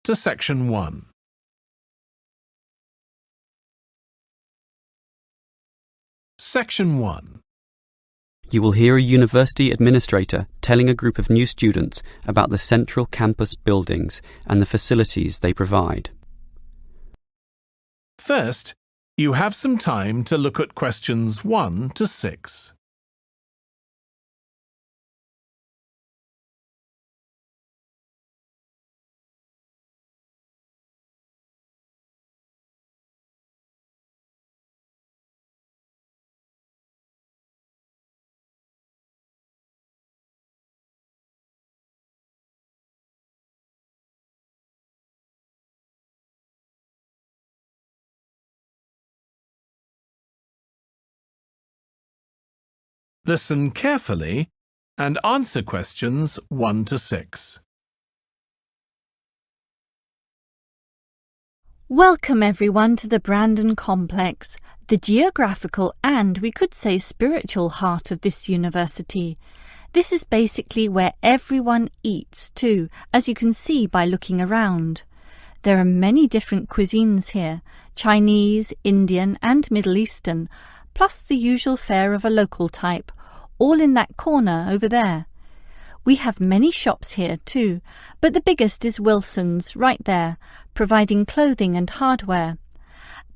to Section 1. Section 1. You will hear a university administrator telling a group of new students about the central campus buildings and the facilities they provide. First, you have some time to look at questions 1 to 6. Listen carefully and answer questions 1 to 6. Welcome everyone to the Brandon Complex, the geographical and, we could say, spiritual heart of this university. This is basically where everyone eats too, as you can see by looking around. There are many different cuisines here, Chinese, Indian and Middle Eastern, plus the usual fare of a local type, all in that corner over there. We have many shops here too, but the biggest is Wilson's right there, providing clothing and hardware.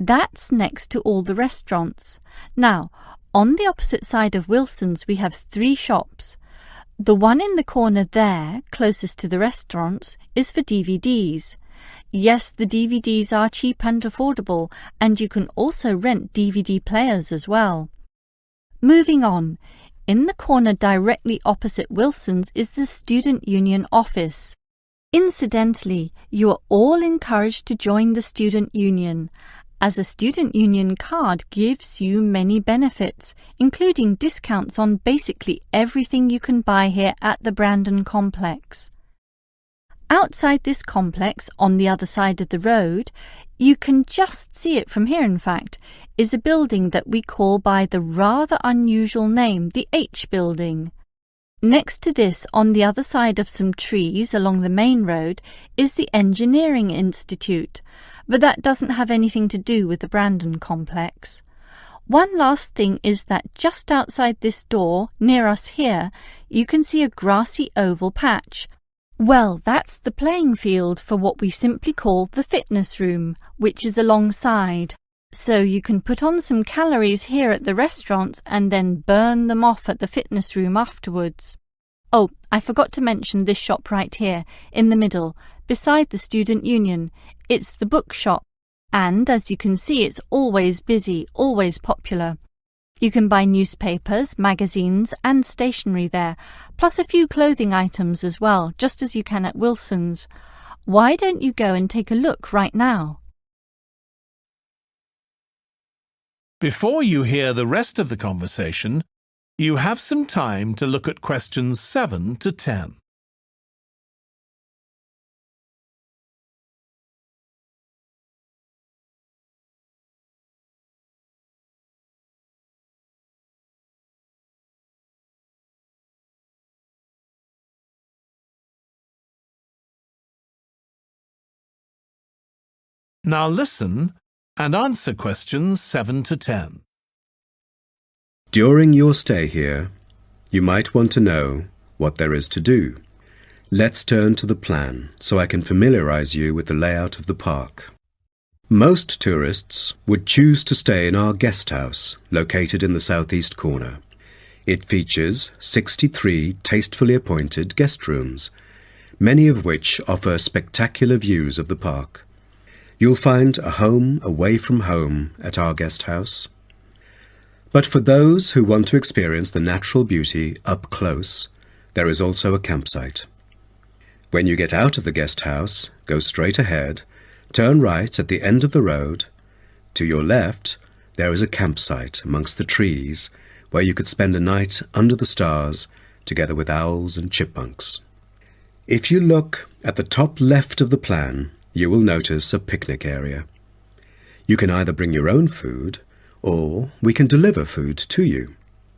That's next to all the restaurants. Now, on the opposite side of Wilson's we have 3 shops. The one in the corner there, closest to the restaurants, is for DVDs. Yes, the DVDs are cheap and affordable, and you can also rent DVD players as well. Moving on, in the corner directly opposite Wilson's is the Student Union office. Incidentally, you are all encouraged to join the Student Union, as a Student Union card gives you many benefits, including discounts on basically everything you can buy here at the Brandon Complex. Outside this complex, on the other side of the road, you can just see it from here in fact, is a building that we call by the rather unusual name, the H Building. Next to this, on the other side of some trees along the main road, is the Engineering Institute, but that doesn't have anything to do with the Brandon Complex. One last thing is that just outside this door, near us here, you can see a grassy oval patch. Well, that's the playing field for what we simply call the fitness room, which is alongside. So you can put on some calories here at the restaurants and then burn them off at the fitness room afterwards. Oh, I forgot to mention this shop right here, in the middle, beside the Student Union. It's the bookshop. And as you can see, it's always busy, always popular. You can buy newspapers, magazines and stationery there, plus a few clothing items as well, just as you can at Wilson's. Why don't you go and take a look right now? Before you hear the rest of the conversation, you have some time to look at questions 7 to 10. Now listen and answer questions 7 to 10. During your stay here, you might want to know what there is to do. Let's turn to the plan so I can familiarize you with the layout of the park. Most tourists would choose to stay in our guest house, located in the southeast corner. It features 63 tastefully appointed guest rooms, many of which offer spectacular views of the park. You'll find a home away from home at our guest house. But for those who want to experience the natural beauty up close, there is also a campsite. When you get out of the guest house, go straight ahead, turn right at the end of the road. To your left, there is a campsite amongst the trees where you could spend a night under the stars together with owls and chipmunks. If you look at the top left of the plan, you will notice a picnic area. You can either bring your own food, or we can deliver food to you.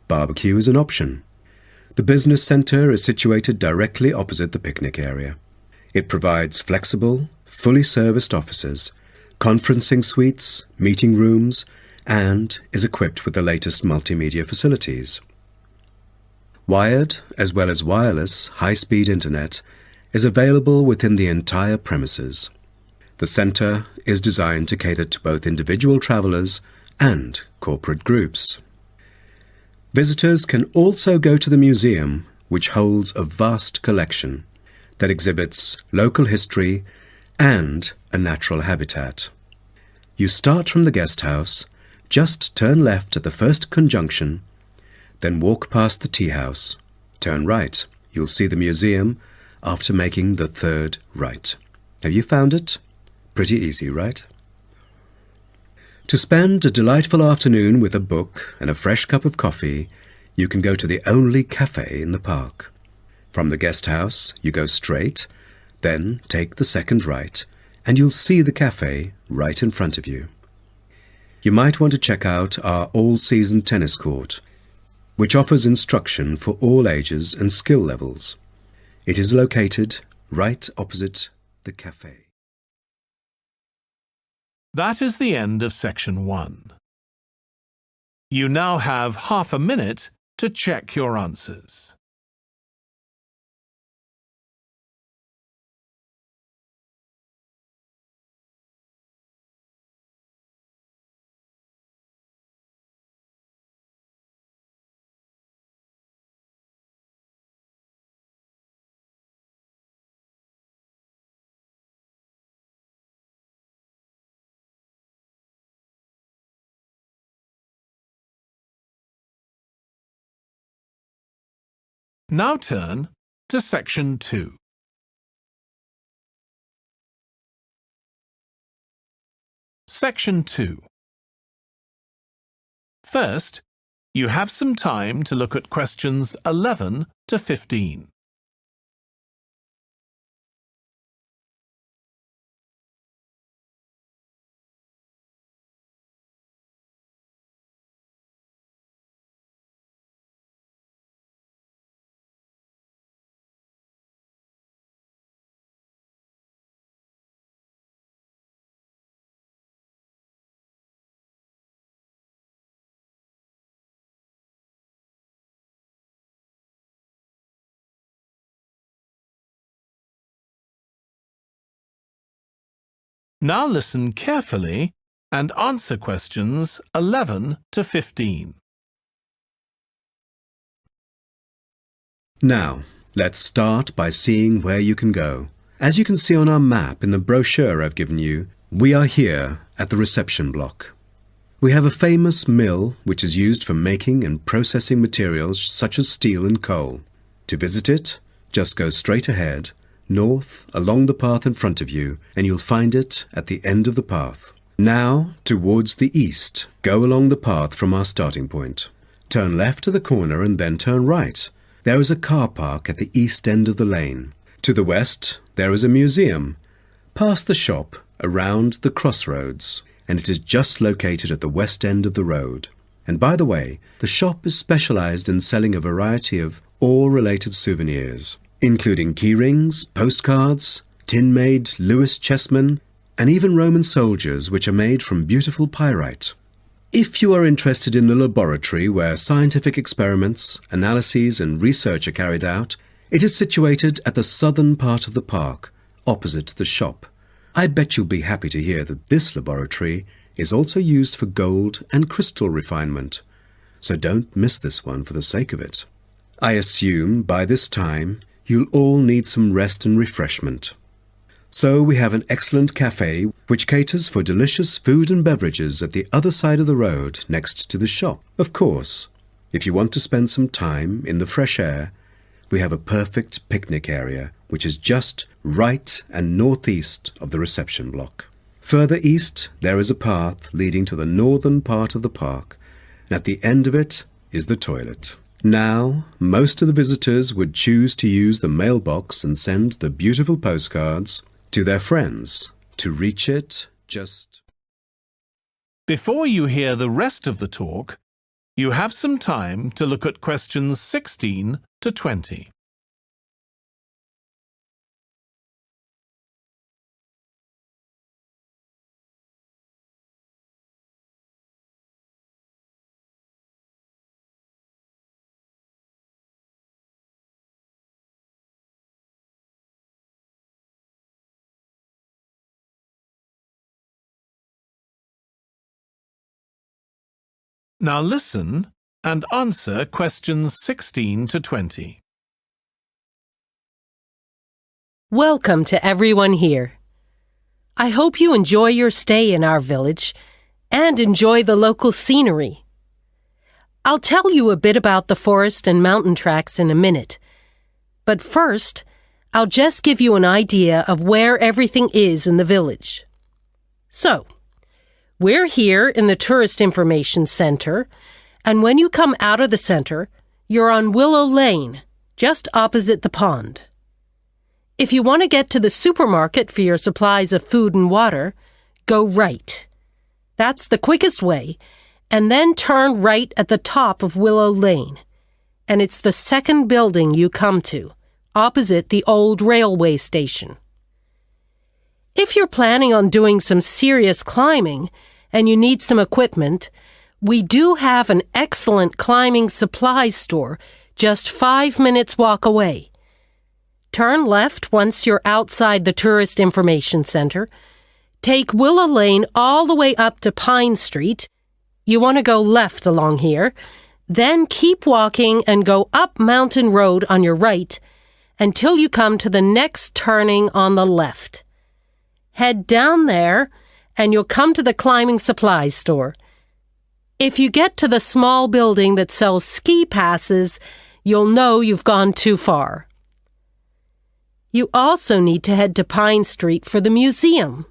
Barbecue is an option. The business centre is situated directly opposite the picnic area. It provides flexible, fully serviced offices, conferencing suites, meeting rooms, and is equipped with the latest multimedia facilities. Wired, as well as wireless, high-speed internet is available within the entire premises. The centre is designed to cater to both individual travellers and corporate groups. Visitors can also go to the museum, which holds a vast collection that exhibits local history and a natural habitat. You start from the guest house, just turn left at the first conjunction, then walk past the tea house, turn right. You'll see the museum after making the third right. Have you found it? Pretty easy, right? To spend a delightful afternoon with a book and a fresh cup of coffee, you can go to the only cafe in the park. From the guest house, you go straight, then take the second right, and you'll see the cafe right in front of you. You might want to check out our all-season tennis court, which offers instruction for all ages and skill levels. It is located right opposite the cafe. That is the end of section 1. You now have half a minute to check your answers. Now turn to section 2. Section 2. First, you have some time to look at questions 11 to 15. Now listen carefully and answer questions 11 to 15. Now, let's start by seeing where you can go. As you can see on our map in the brochure I've given you, we are here at the reception block. We have a famous mill which is used for making and processing materials such as steel and coal. To visit it, just go straight ahead, north, along the path in front of you, and you'll find it at the end of the path. Now, towards the east, go along the path from our starting point. Turn left to the corner and then turn right. There is a car park at the east end of the lane. To the west, there is a museum. Past the shop, around the crossroads, and it is just located at the west end of the road. And by the way, the shop is specialized in selling a variety of ore-related souvenirs, including keyrings, postcards, tin-made Lewis chessmen, and even Roman soldiers which are made from beautiful pyrite. If you are interested in the laboratory where scientific experiments, analyses and research are carried out, it is situated at the southern part of the park, opposite the shop. I bet you'll be happy to hear that this laboratory is also used for gold and crystal refinement, so don't miss this one for the sake of it. I assume by this time you'll all need some rest and refreshment. So we have an excellent cafe which caters for delicious food and beverages at the other side of the road next to the shop. Of course, if you want to spend some time in the fresh air, we have a perfect picnic area which is just right and northeast of the reception block. Further east, there is a path leading to the northern part of the park, and at the end of it is the toilet. Now, most of the visitors would choose to use the mailbox and send the beautiful postcards to their friends. To reach it, just... Before you hear the rest of the talk, you have some time to look at questions 16 to 20. Now listen and answer questions 16 to 20. Welcome to everyone here. I hope you enjoy your stay in our village and enjoy the local scenery. I'll tell you a bit about the forest and mountain tracks in a minute, but first, I'll just give you an idea of where everything is in the village. So, we're here in the Tourist Information Center, and when you come out of the center, you're on Willow Lane, just opposite the pond. If you want to get to the supermarket for your supplies of food and water, go right. That's the quickest way, and then turn right at the top of Willow Lane, and it's the second building you come to, opposite the old railway station. If you're planning on doing some serious climbing and you need some equipment, we do have an excellent climbing supplies store just 5 minutes walk away. Turn left once you're outside the Tourist Information Center. Take Willow Lane all the way up to Pine Street. You want to go left along here. Then keep walking and go up Mountain Road on your right until you come to the next turning on the left. Head down there and you'll come to the climbing supplies store. If you get to the small building that sells ski passes, you'll know you've gone too far. You also need to head to Pine Street for the museum.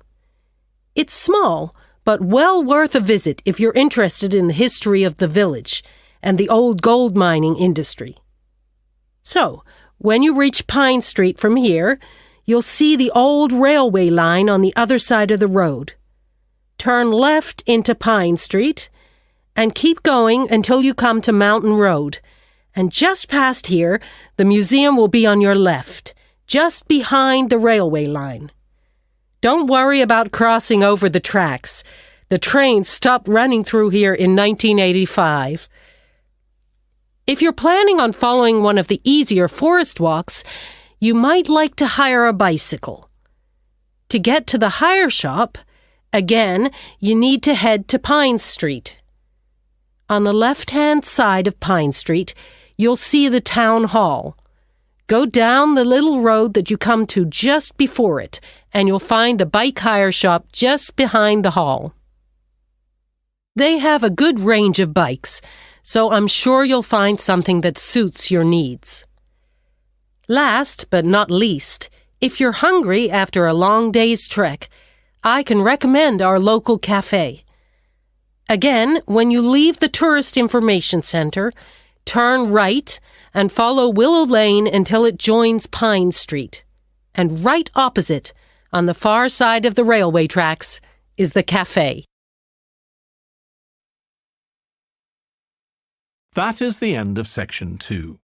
It's small, but well worth a visit if you're interested in the history of the village and the old gold mining industry. So, when you reach Pine Street from here, you'll see the old railway line on the other side of the road. Turn left into Pine Street and keep going until you come to Mountain Road. And just past here, the museum will be on your left, just behind the railway line. Don't worry about crossing over the tracks. The train stopped running through here in 1985. If you're planning on following one of the easier forest walks, you might like to hire a bicycle. To get to the hire shop, again, you need to head to Pine Street. On the left-hand side of Pine Street, you'll see the town hall. Go down the little road that you come to just before it, and you'll find the bike hire shop just behind the hall. They have a good range of bikes, so I'm sure you'll find something that suits your needs. Last but not least, if you're hungry after a long day's trek, I can recommend our local cafe. Again, when you leave the Tourist Information Center, turn right and follow Willow Lane until it joins Pine Street. And right opposite, on the far side of the railway tracks, is the cafe. That is the end of section 2.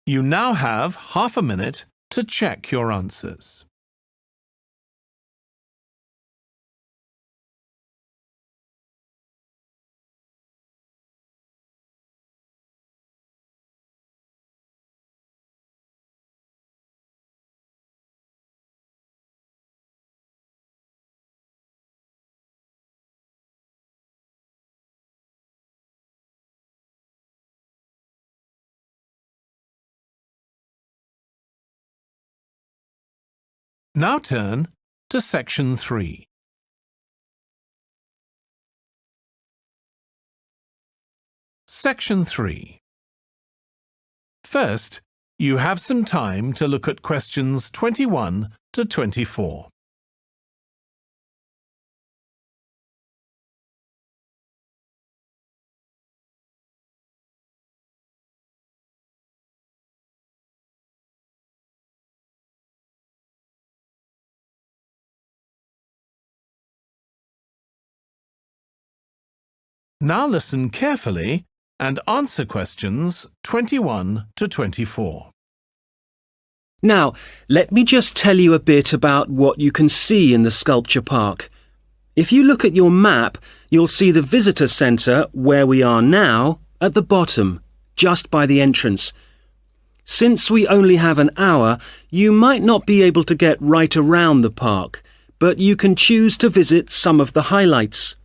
You now have half a minute to check your answers. Now turn to section 3. Section 3. First, you have some time to look at questions 21 to 24. Now listen carefully and answer questions 21 to 24. Now, let me just tell you a bit about what you can see in the sculpture park. If you look at your map, you'll see the visitor centre, where we are now, at the bottom, just by the entrance. Since we only have an hour, you might not be able to get right around the park, but you can choose to visit some of the highlights.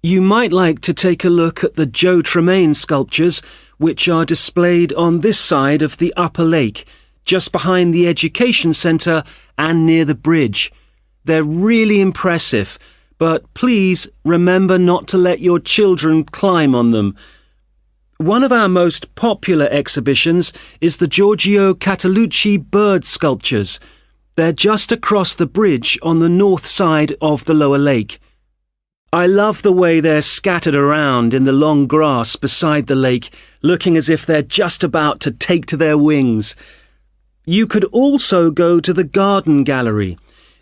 You might like to take a look at the Joe Tremaine sculptures, which are displayed on this side of the upper lake, just behind the education centre and near the bridge. They're really impressive, but please remember not to let your children climb on them. One of our most popular exhibitions is the Giorgio Catalucci bird sculptures. They're just across the bridge on the north side of the lower lake. I love the way they're scattered around in the long grass beside the lake, looking as if they're just about to take to their wings. You could also go to the garden gallery.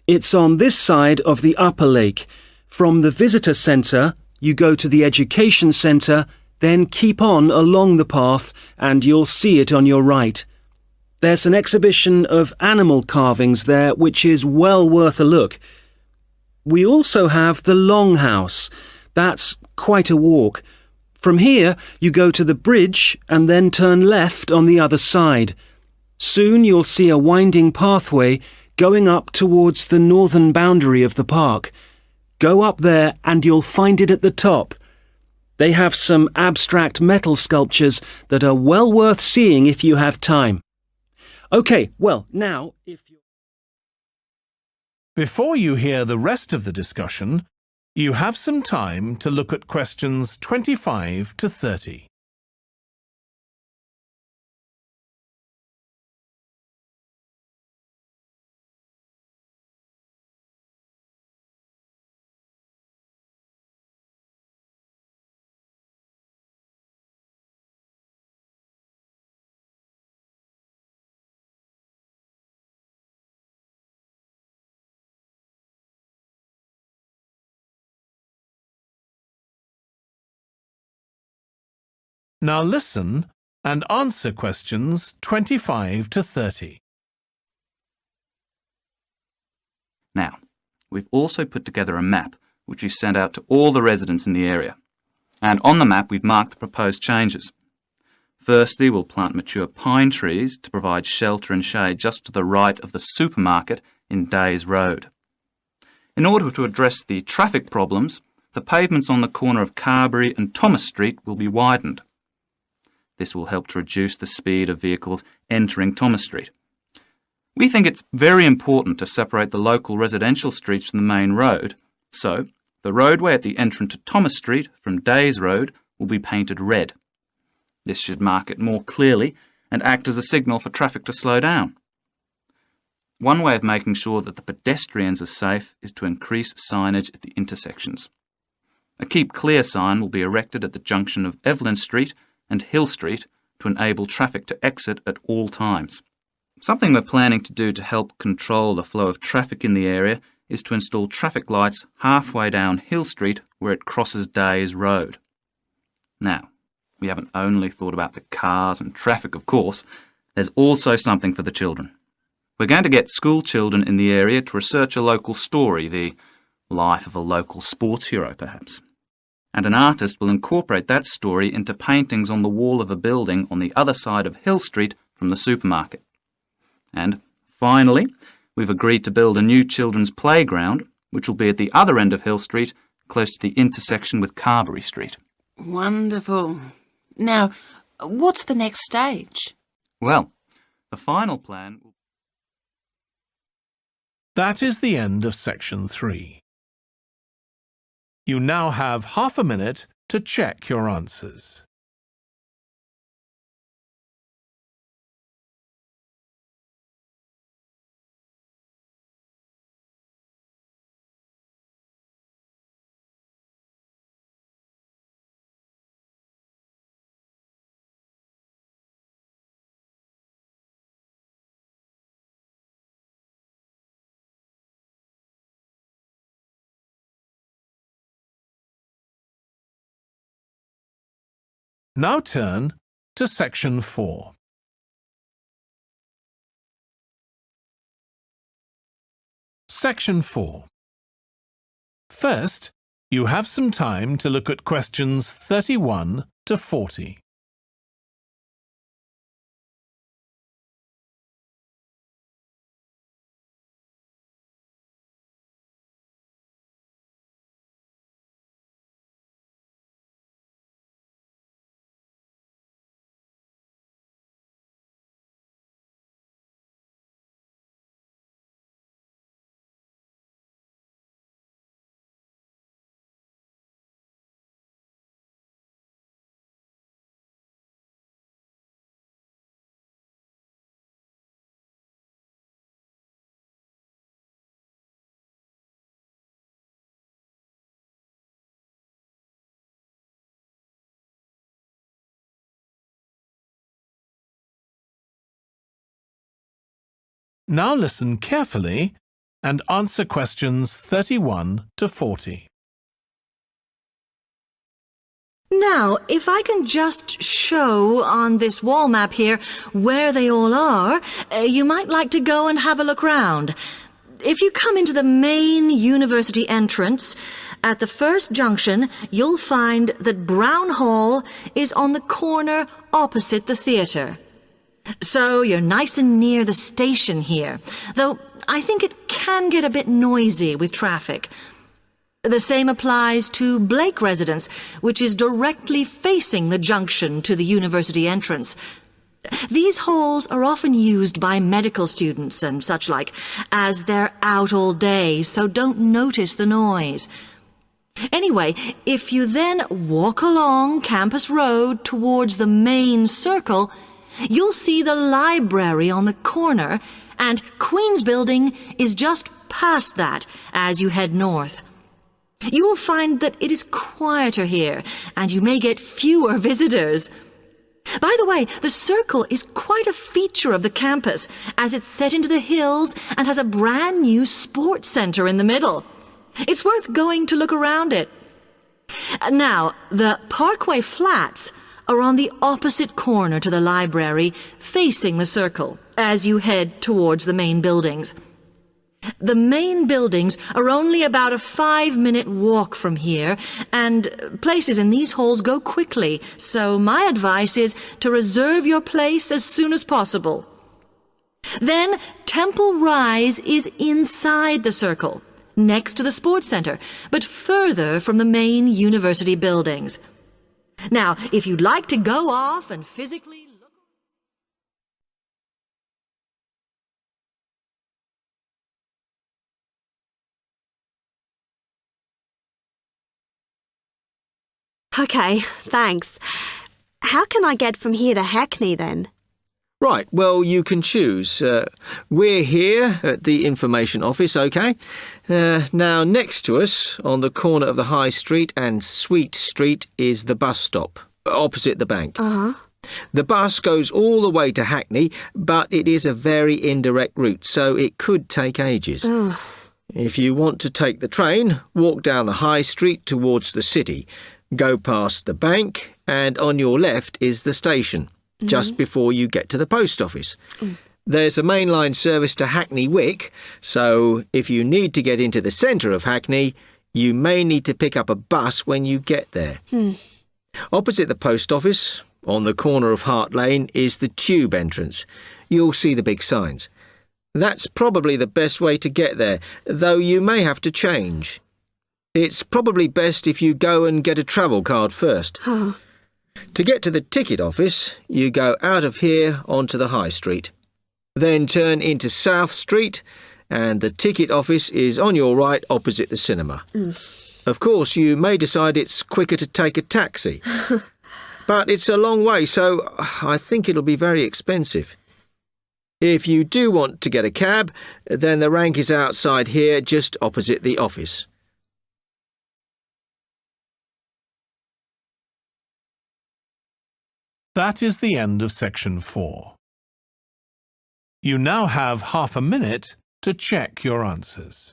It's on this side of the upper lake. From the visitor centre, you go to the education centre, then keep on along the path and you'll see it on your right. There's an exhibition of animal carvings there which is well worth a look. We also have the Longhouse. That's quite a walk. From here, you go to the bridge and then turn left on the other side. Soon you'll see a winding pathway going up towards the northern boundary of the park. Go up there and you'll find it at the top. They have some abstract metal sculptures that are well worth seeing if you have time. OK, well, now, if you... Before you hear the rest of the discussion, you have some time to look at questions 25 to 30. Now listen and answer questions 25 to 30. Now, we've also put together a map which we've sent out to all the residents in the area. And on the map we've marked the proposed changes. Firstly, we'll plant mature pine trees to provide shelter and shade just to the right of the supermarket in Days Road. In order to address the traffic problems, the pavements on the corner of Carberry and Thomas Street will be widened. This will help to reduce the speed of vehicles entering Thomas Street. We think it's very important to separate the local residential streets from the main road, so the roadway at the entrance to Thomas Street from Days Road will be painted red. This should mark it more clearly and act as a signal for traffic to slow down. One way of making sure that the pedestrians are safe is to increase signage at the intersections. A Keep Clear sign will be erected at the junction of Evelyn Street and Hill Street to enable traffic to exit at all times. Something we're planning to do to help control the flow of traffic in the area is to install traffic lights halfway down Hill Street where it crosses Days Road. Now, we haven't only thought about the cars and traffic, of course. There's also something for the children. We're going to get school children in the area to research a local story, the life of a local sports hero, perhaps. And an artist will incorporate that story into paintings on the wall of a building on the other side of Hill Street from the supermarket. And finally, we've agreed to build a new children's playground, which will be at the other end of Hill Street, close to the intersection with Carberry Street. Wonderful. Now, what's the next stage? Well, the final plan will... That is the end of section 3. You now have half a minute to check your answers. Now turn to section 4. Section 4. First, you have some time to look at questions 31 to 40. Now listen carefully and answer questions 31 to 40. Now, if I can just show on this wall map here where they all are, you might like to go and have a look round. If you come into the main university entrance, at the first junction, you'll find that Brown Hall is on the corner opposite the theatre. So you're nice and near the station here, though I think it can get a bit noisy with traffic. The same applies to Blake Residence, which is directly facing the junction to the university entrance. These halls are often used by medical students and such like, as they're out all day, so don't notice the noise. Anyway, if you then walk along Campus Road towards the main circle, you'll see the library on the corner, and Queen's Building is just past that as you head north. You will find that it is quieter here, and you may get fewer visitors. By the way, the circle is quite a feature of the campus, as it's set into the hills and has a brand new sports center in the middle. It's worth going to look around it. Now, the Parkway Flats are on the opposite corner to the library, facing the circle, as you head towards the main buildings. The main buildings are only about a 5-minute walk from here, and places in these halls go quickly, so my advice is to reserve your place as soon as possible. Then Temple Rise is inside the circle, next to the sports center, but further from the main university buildings. Now, if you'd like to go off and physically look... OK, thanks. How can I get from here to Hackney then? Right, well, you can choose. We're here at the information office, OK? Now, next to us, on the corner of the High Street and Sweet Street, is the bus stop, opposite the bank. Uh-huh. The bus goes all the way to Hackney, but it is a very indirect route, so it could take ages. Ugh. If you want to take the train, walk down the High Street towards the city. Go past the bank, and on your left is the station, just before you get to the post office. There's a mainline service to Hackney Wick, so if you need to get into the centre of Hackney, you may need to pick up a bus when you get there. Opposite the post office, on the corner of Hart Lane, is the tube entrance. You'll see the big signs. That's probably the best way to get there, though you may have to change. It's probably best if you go and get a travel card first. Oh. To get to the ticket office, you go out of here onto the High Street. Then turn into South Street, and the ticket office is on your right opposite the cinema. Of course, you may decide it's quicker to take a taxi. But it's a long way, so I think it'll be very expensive. If you do want to get a cab, then the rank is outside here, just opposite the office. That is the end of section 4. You now have half a minute to check your answers.